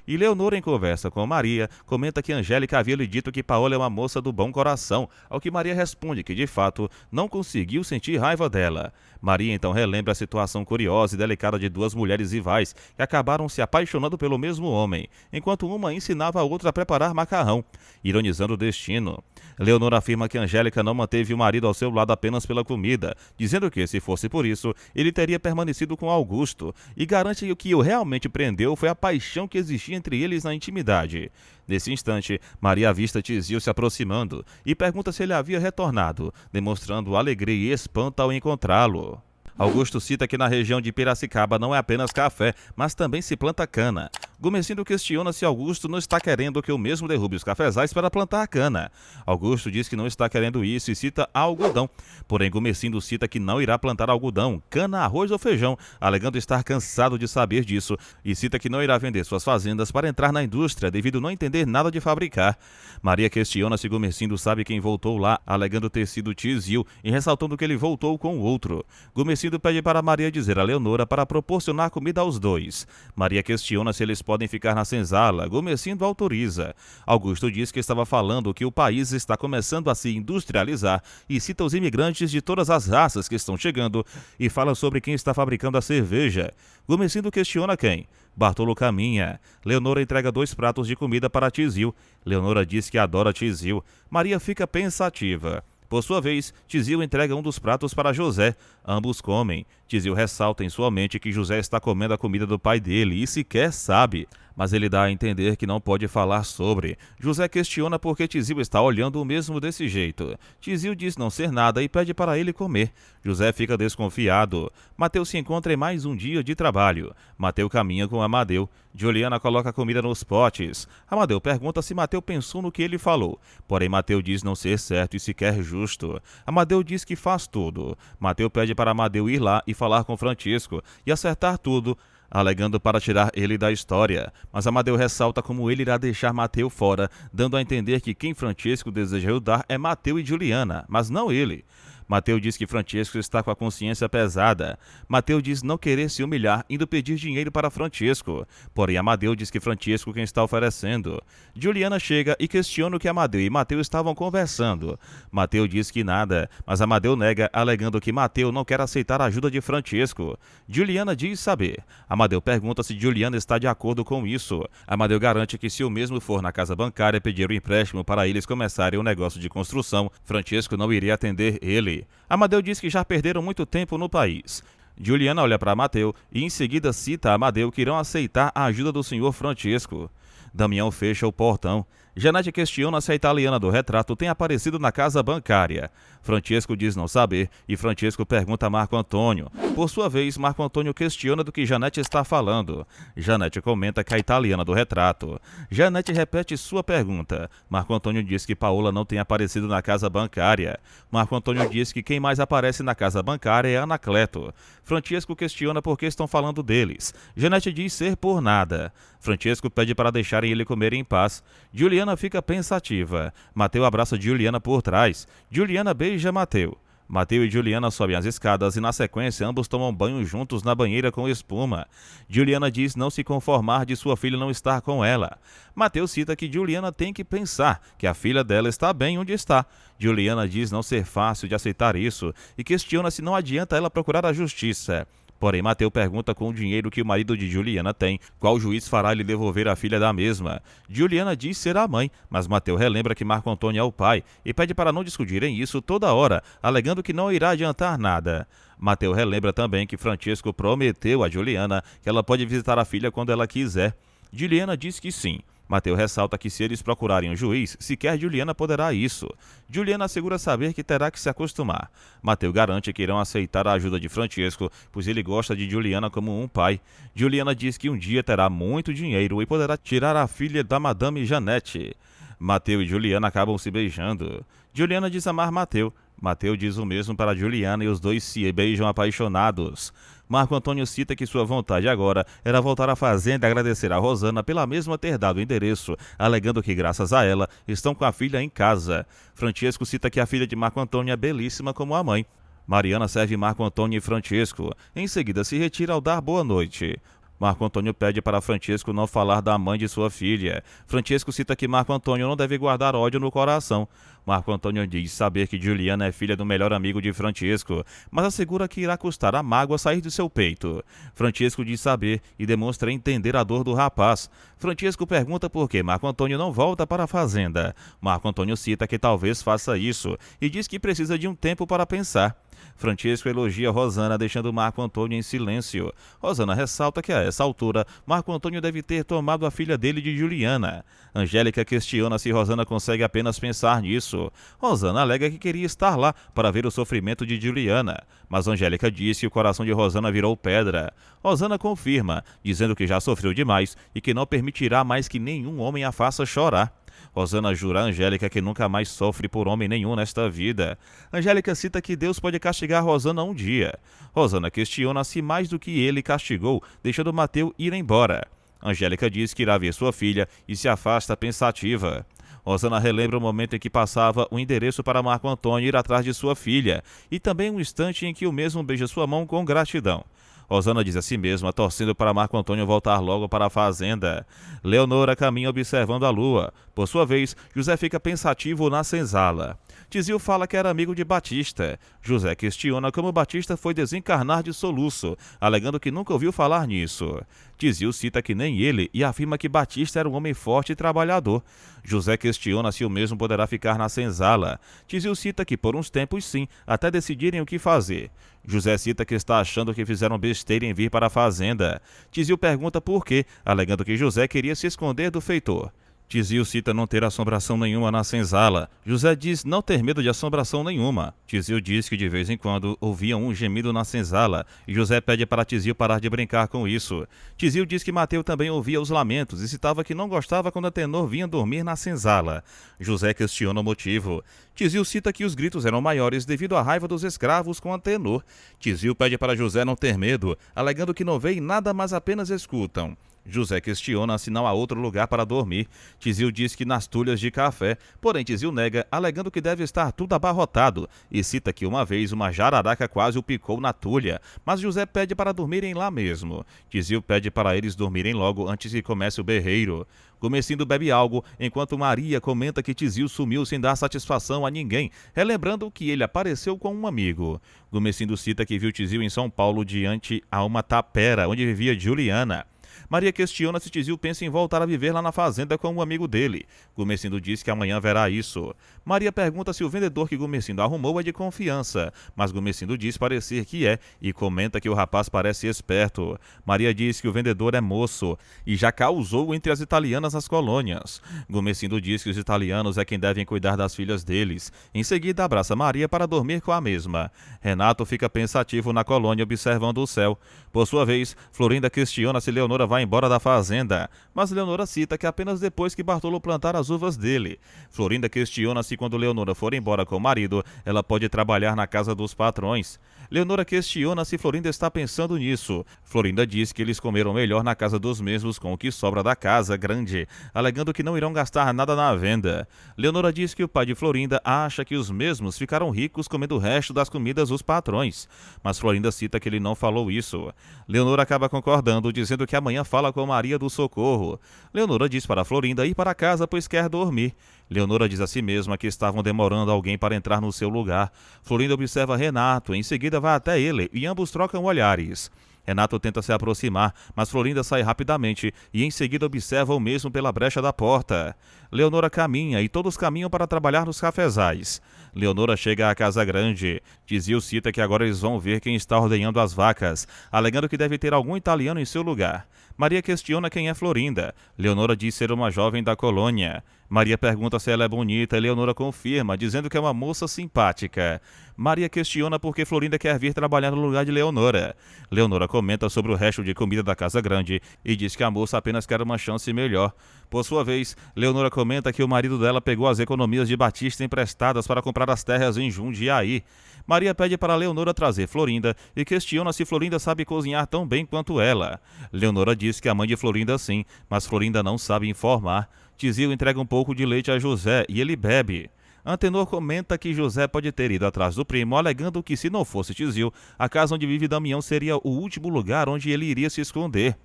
E Leonora, em conversa com Maria, comenta que Angélica havia lhe dito que Paola é uma moça do bom coração, ao que Maria responde que, de fato, não conseguiu sentir raiva dela. Maria então relembra a situação curiosa e delicada de duas mulheres rivais que acabaram se apaixonando pelo mesmo homem, enquanto uma ensinava a outra a preparar macarrão, ironizando o destino. Leonora afirma que Angélica não manteve o marido ao seu lado apenas pela comida, dizendo que, se fosse por isso, ele teria permanecido com Augusto, e garante que o que o realmente prendeu foi a paixão que existia entre eles na intimidade. Nesse instante, Maria avista Tizil se aproximando e pergunta se ele havia retornado, demonstrando alegria e espanto ao encontrá-lo. Augusto cita que na região de Piracicaba não é apenas café, mas também se planta cana. Gumecindo questiona se Augusto não está querendo que o mesmo derrube os cafezais para plantar cana. Augusto diz que não está querendo isso e cita algodão. Porém, Gumecindo cita que não irá plantar algodão, cana, arroz ou feijão, alegando estar cansado de saber disso, e cita que não irá vender suas fazendas para entrar na indústria devido não entender nada de fabricar. Maria questiona se Gumecindo sabe quem voltou lá, alegando ter sido Tizil e ressaltando que ele voltou com o outro. Gumecindo pede para Maria dizer a Leonora para proporcionar comida aos dois. Maria questiona se eles podem ficar na senzala. Gumecindo autoriza. Augusto diz que estava falando que o país está começando a se industrializar e cita os imigrantes de todas as raças que estão chegando e fala sobre quem está fabricando a cerveja. Gumecindo questiona quem. Bartolo caminha. Leonora entrega 2 pratos de comida para Tizil. Leonora diz que adora Tizil. Maria fica pensativa. Por sua vez, Tizil entrega um dos pratos para José. Ambos comem. Tizil ressalta em sua mente que José está comendo a comida do pai dele e sequer sabe, mas ele dá a entender que não pode falar sobre. José questiona por que Tizil está olhando o mesmo desse jeito. Tizil diz não ser nada e pede para ele comer. José fica desconfiado. Mateu se encontra em mais um dia de trabalho. Mateu caminha com Amadeu. Juliana coloca comida nos potes. Amadeu pergunta se Mateu pensou no que ele falou. Porém, Mateu diz não ser certo e sequer justo. Amadeu diz que faz tudo. Mateu pede para Amadeu ir lá e falar com Francisco e acertar tudo, alegando para tirar ele da história. Mas Amadeu ressalta como ele irá deixar Mateu fora, dando a entender que quem Francisco deseja ajudar é Mateu e Juliana, mas não ele. Mateu diz que Francisco está com a consciência pesada. Mateu diz não querer se humilhar, indo pedir dinheiro para Francisco. Porém, Amadeu diz que Francisco quem está oferecendo. Juliana chega e questiona o que Amadeu e Mateu estavam conversando. Mateu diz que nada, mas Amadeu nega, alegando que Mateu não quer aceitar a ajuda de Francisco. Juliana diz saber. Amadeu pergunta se Juliana está de acordo com isso. Amadeu garante que se o mesmo for na casa bancária pedir o empréstimo para eles começarem o negócio de construção, Francisco não iria atender ele. Amadeu diz que já perderam muito tempo no país. Juliana olha para Mateu e em seguida cita a Amadeu que irão aceitar a ajuda do senhor Francisco. Damião fecha o portão. Janete questiona se a italiana do retrato tem aparecido na casa bancária. Francisco diz não saber e Francisco pergunta a Marco Antônio. Por sua vez, Marco Antônio questiona do que Janete está falando. Janete comenta que a italiana do retrato. Janete repete sua pergunta. Marco Antônio diz que Paola não tem aparecido na casa bancária. Marco Antônio diz que quem mais aparece na casa bancária é Anacleto. Francisco questiona por que estão falando deles. Janete diz ser por nada. Francisco pede para deixarem ele comer em paz. Juliana fica pensativa. Mateu abraça Juliana por trás. Juliana beija Mateu. Mateu e Juliana sobem as escadas e, na sequência, ambos tomam banho juntos na banheira com espuma. Juliana diz não se conformar de sua filha não estar com ela. Mateu cita que Juliana tem que pensar que a filha dela está bem onde está. Juliana diz não ser fácil de aceitar isso e questiona se não adianta ela procurar a justiça. Porém, Mateu pergunta com o dinheiro que o marido de Juliana tem, qual juiz fará lhe devolver a filha da mesma. Juliana diz ser a mãe, mas Mateu relembra que Marco Antônio é o pai e pede para não discutirem isso toda hora, alegando que não irá adiantar nada. Mateu relembra também que Francisco prometeu a Juliana que ela pode visitar a filha quando ela quiser. Juliana diz que sim. Mateu ressalta que se eles procurarem um juiz, sequer Juliana poderá isso. Juliana assegura saber que terá que se acostumar. Mateu garante que irão aceitar a ajuda de Francisco, pois ele gosta de Juliana como um pai. Juliana diz que um dia terá muito dinheiro e poderá tirar a filha da Madame Janete. Mateu e Juliana acabam se beijando. Juliana diz amar Mateu. Mateu diz o mesmo para Juliana e os dois se beijam apaixonados. Marco Antônio cita que sua vontade agora era voltar à fazenda e agradecer a Rosana pela mesma ter dado o endereço, alegando que graças a ela estão com a filha em casa. Francesco cita que a filha de Marco Antônio é belíssima como a mãe. Mariana serve Marco Antônio e Francesco. Em seguida se retira ao dar boa noite. Marco Antônio pede para Francesco não falar da mãe de sua filha. Francesco cita que Marco Antônio não deve guardar ódio no coração. Marco Antônio diz saber que Juliana é filha do melhor amigo de Francesco, mas assegura que irá custar a mágoa sair de seu peito. Francesco diz saber e demonstra entender a dor do rapaz. Francesco pergunta por que Marco Antônio não volta para a fazenda. Marco Antônio cita que talvez faça isso e diz que precisa de um tempo para pensar. Francesco elogia Rosana, deixando Marco Antônio em silêncio. Rosana ressalta que a essa altura, Marco Antônio deve ter tomado a filha dele de Juliana. Angélica questiona se Rosana consegue apenas pensar nisso. Rosana alega que queria estar lá para ver o sofrimento de Juliana, mas Angélica diz que o coração de Rosana virou pedra. Rosana confirma, dizendo que já sofreu demais e que não permitirá mais que nenhum homem a faça chorar. Rosana jura a Angélica que nunca mais sofre por homem nenhum nesta vida. Angélica cita que Deus pode castigar Rosana um dia. Rosana questiona se mais do que ele castigou, deixando Mateu ir embora. Angélica diz que irá ver sua filha e se afasta pensativa. Rosana relembra o momento em que passava o endereço para Marco Antônio ir atrás de sua filha, e também um instante em que o mesmo beija sua mão com gratidão. Rosana diz a si mesma, torcendo para Marco Antônio voltar logo para a fazenda. Leonora caminha observando a lua. Por sua vez, José fica pensativo na senzala. Tizio fala que era amigo de Batista. José questiona como Batista foi desencarnar de soluço, alegando que nunca ouviu falar nisso. Tizio cita que nem ele e afirma que Batista era um homem forte e trabalhador. José questiona se o mesmo poderá ficar na senzala. Tizio cita que por uns tempos sim, até decidirem o que fazer. José cita que está achando que fizeram besteira em vir para a fazenda. Tizio pergunta por quê, alegando que José queria se esconder do feitor. Tizio cita não ter assombração nenhuma na senzala. José diz não ter medo de assombração nenhuma. Tizio diz que de vez em quando ouvia um gemido na senzala e José pede para Tizio parar de brincar com isso. Tizio diz que Mateu também ouvia os lamentos e citava que não gostava quando Atenor vinha dormir na senzala. José questiona o motivo. Tizio cita que os gritos eram maiores devido à raiva dos escravos com Atenor. Tizio pede para José não ter medo, alegando que não veem nada, mas apenas escutam. José questiona se não há outro lugar para dormir. Tizio diz que nas tulhas de café, porém Tizio nega, alegando que deve estar tudo abarrotado, e cita que uma vez uma jararaca quase o picou na tulha, mas José pede para dormirem lá mesmo. Tizio pede para eles dormirem logo antes que comece o berreiro. Gomecindo bebe algo, enquanto Maria comenta que Tizio sumiu sem dar satisfação a ninguém, relembrando que ele apareceu com um amigo. Gomecindo cita que viu Tizio em São Paulo diante a uma tapera, onde vivia Juliana. Maria questiona se Tizio pensa em voltar a viver lá na fazenda com um amigo dele. Gomecindo diz que amanhã verá isso. Maria pergunta se o vendedor que Gomecindo arrumou é de confiança, mas Gomecindo diz parecer que é e comenta que o rapaz parece esperto. Maria diz que o vendedor é moço e já causou entre as italianas nas colônias. Gomecindo diz que os italianos é quem devem cuidar das filhas deles. Em seguida abraça Maria para dormir com a mesma. Renato fica pensativo na colônia observando o céu. Por sua vez, Florinda questiona se Leonora vai embora da fazenda, mas Leonora cita que apenas depois que Bartolo plantar as uvas dele. Florinda questiona se quando Leonora for embora com o marido, ela pode trabalhar na casa dos patrões. Leonora questiona se Florinda está pensando nisso. Florinda diz que eles comeram melhor na casa dos mesmos com o que sobra da casa grande, alegando que não irão gastar nada na venda. Leonora diz que o pai de Florinda acha que os mesmos ficaram ricos comendo o resto das comidas dos patrões, mas Florinda cita que ele não falou isso. Leonora acaba concordando, dizendo que amanhã fala com Maria do Socorro. Leonora diz para Florinda ir para casa, pois quer dormir. Leonora diz a si mesma que estavam demorando alguém para entrar no seu lugar. Florinda observa Renato, em seguida vai até ele e ambos trocam olhares. Renato tenta se aproximar, mas Florinda sai rapidamente e em seguida observa o mesmo pela brecha da porta. Leonora caminha e todos caminham para trabalhar nos cafezais. Leonora chega à casa grande. Tizio cita que agora eles vão ver quem está ordenhando as vacas, alegando que deve ter algum italiano em seu lugar. Maria questiona quem é Florinda. Leonora diz ser uma jovem da colônia. Maria pergunta se ela é bonita e Leonora confirma, dizendo que é uma moça simpática. Maria questiona por que Florinda quer vir trabalhar no lugar de Leonora. Leonora comenta sobre o resto de comida da casa grande e diz que a moça apenas quer uma chance melhor. Por sua vez, Leonora comenta que o marido dela pegou as economias de Batista emprestadas para comprar comprar as terras em Jundiaí. Maria pede para Leonora trazer Florinda e questiona se Florinda sabe cozinhar tão bem quanto ela. Leonora diz que a mãe de Florinda sim, mas Florinda não sabe informar. Tizil entrega um pouco de leite a José e ele bebe. Antenor comenta que José pode ter ido atrás do primo, alegando que se não fosse Tizil, a casa onde vive Damião seria o último lugar onde ele iria se esconder.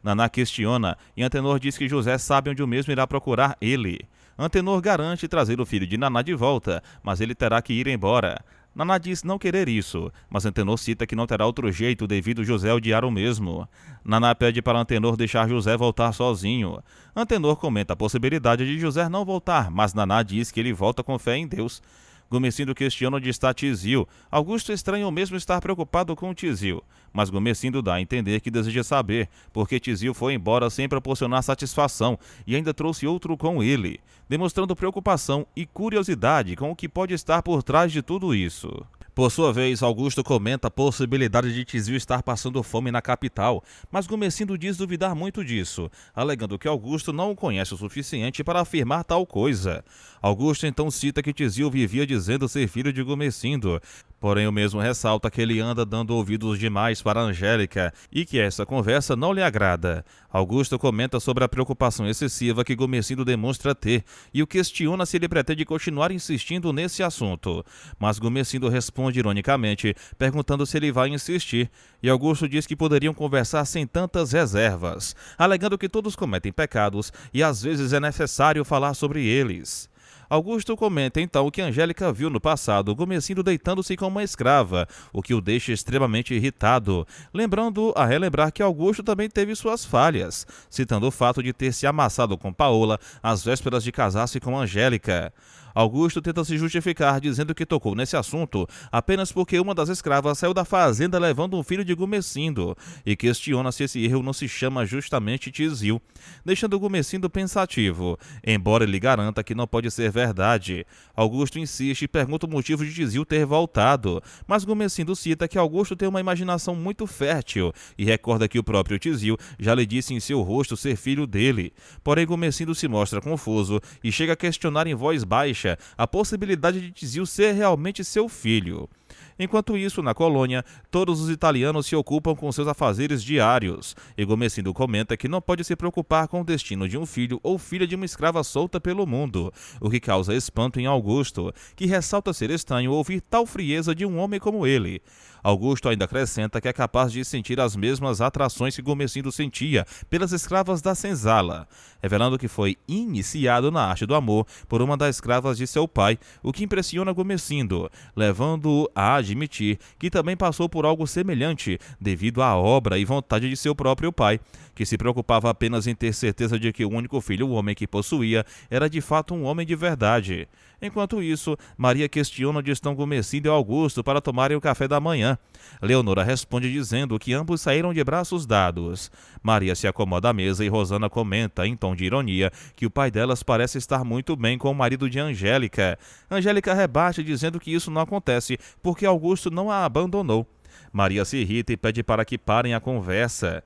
Naná questiona e Antenor diz que José sabe onde o mesmo irá procurar ele. Antenor garante trazer o filho de Naná de volta, mas ele terá que ir embora. Naná diz não querer isso, mas Antenor cita que não terá outro jeito devido José odiar o mesmo. Naná pede para Antenor deixar José voltar sozinho. Antenor comenta a possibilidade de José não voltar, mas Naná diz que ele volta com fé em Deus. Gumecindo questiona onde está Tizil. Augusto estranha o mesmo estar preocupado com Tizil, mas Gumecindo dá a entender que deseja saber, porque Tizil foi embora sem proporcionar satisfação e ainda trouxe outro com ele, demonstrando preocupação e curiosidade com o que pode estar por trás de tudo isso. Por sua vez, Augusto comenta a possibilidade de Tizil estar passando fome na capital, mas Gumecindo diz duvidar muito disso, alegando que Augusto não o conhece o suficiente para afirmar tal coisa. Augusto então cita que Tizil vivia dizendo ser filho de Gumecindo, porém o mesmo ressalta que ele anda dando ouvidos demais para Angélica e que essa conversa não lhe agrada. Augusto comenta sobre a preocupação excessiva que Gumecindo demonstra ter e o questiona se ele pretende continuar insistindo nesse assunto. Mas Gumecindo responde ironicamente, perguntando se ele vai insistir, e Augusto diz que poderiam conversar sem tantas reservas, alegando que todos cometem pecados e às vezes é necessário falar sobre eles. Augusto comenta então que Angélica viu no passado Gumecindo deitando-se com uma escrava, o que o deixa extremamente irritado, lembrando a relembrar que Augusto também teve suas falhas, citando o fato de ter se amassado com Paola às vésperas de casar-se com Angélica. Augusto tenta se justificar dizendo que tocou nesse assunto apenas porque uma das escravas saiu da fazenda levando um filho de Gumecindo e questiona se esse erro não se chama justamente Tizil, deixando Gumecindo pensativo, embora ele garanta que não pode ser verdade. Augusto insiste e pergunta o motivo de Tizil ter voltado, mas Gumecindo cita que Augusto tem uma imaginação muito fértil e recorda que o próprio Tizil já lhe disse em seu rosto ser filho dele. Porém, Gumecindo se mostra confuso e chega a questionar em voz baixa a possibilidade de Tizil ser realmente seu filho. Enquanto isso, na colônia, todos os italianos se ocupam com seus afazeres diários, e Gumecindo comenta que não pode se preocupar com o destino de um filho ou filha de uma escrava solta pelo mundo, o que causa espanto em Augusto, que ressalta ser estranho ouvir tal frieza de um homem como ele. Augusto ainda acrescenta que é capaz de sentir as mesmas atrações que Gumecindo sentia pelas escravas da senzala, revelando que foi iniciado na arte do amor por uma das escravas de seu pai, o que impressiona Gumecindo, levando-o a admitir que também passou por algo semelhante devido à obra e vontade de seu próprio pai, que se preocupava apenas em ter certeza de que o único filho, o homem que possuía, era de fato um homem de verdade. Enquanto isso, Maria questiona onde estão Gumecindo e Augusto para tomarem o café da manhã. Leonora responde dizendo que ambos saíram de braços dados. Maria se acomoda à mesa e Rosana comenta, em tom de ironia, que o pai delas parece estar muito bem com o marido de Angélica. Angélica rebate dizendo que isso não acontece porque Augusto não a abandonou. Maria se irrita e pede para que parem a conversa.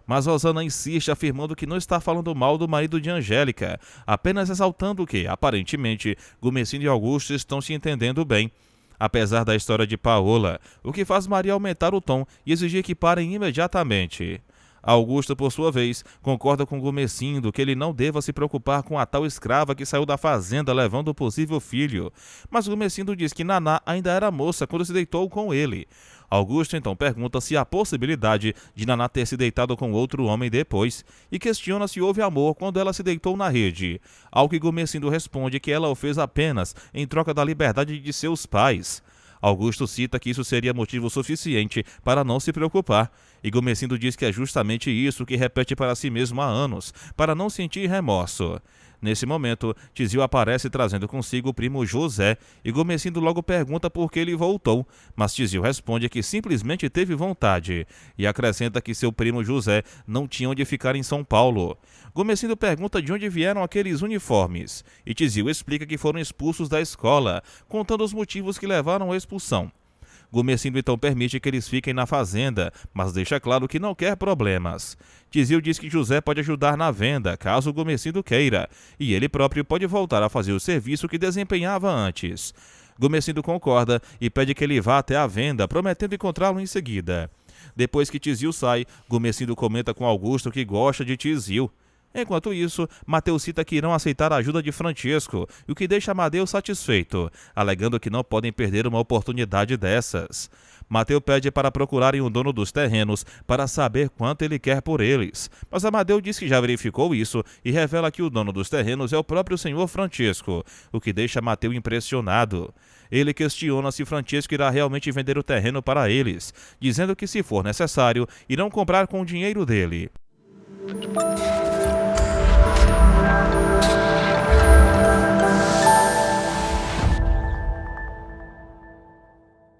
Mas Rosana insiste afirmando que não está falando mal do marido de Angélica, apenas ressaltando que, aparentemente, Gumecindo e Augusto estão se entendendo bem, apesar da história de Paola, o que faz Maria aumentar o tom e exigir que parem imediatamente. Augusto, por sua vez, concorda com Gumecindo que ele não deva se preocupar com a tal escrava que saiu da fazenda levando o possível filho, mas Gumecindo diz que Naná ainda era moça quando se deitou com ele. Augusto então pergunta se há possibilidade de Naná ter se deitado com outro homem depois e questiona se houve amor quando ela se deitou na rede, ao que Gumecindo responde que ela o fez apenas em troca da liberdade de seus pais. Augusto cita que isso seria motivo suficiente para não se preocupar, e Gumecindo diz que é justamente isso que repete para si mesmo há anos, para não sentir remorso. Nesse momento, Tizil aparece trazendo consigo o primo José, e Gumecindo logo pergunta por que ele voltou, mas Tizil responde que simplesmente teve vontade, e acrescenta que seu primo José não tinha onde ficar em São Paulo. Gumecindo pergunta de onde vieram aqueles uniformes, e Tizil explica que foram expulsos da escola, contando os motivos que levaram à expulsão. Gumecindo então permite que eles fiquem na fazenda, mas deixa claro que não quer problemas. Tizil diz que José pode ajudar na venda, caso Gumecindo queira, e ele próprio pode voltar a fazer o serviço que desempenhava antes. Gumercindo concorda e pede que ele vá até a venda, prometendo encontrá-lo em seguida. Depois que Tizil sai, Gumercindo comenta com Augusto que gosta de Tizil. Enquanto isso, Mateus cita que irão aceitar a ajuda de Francesco, o que deixa Amadeu satisfeito, alegando que não podem perder uma oportunidade dessas. Mateus pede para procurarem o dono dos terrenos para saber quanto ele quer por eles, mas Amadeu diz que já verificou isso e revela que o dono dos terrenos é o próprio senhor Francesco, o que deixa Mateus impressionado. Ele questiona se Francesco irá realmente vender o terreno para eles, dizendo que se for necessário, irão comprar com o dinheiro dele.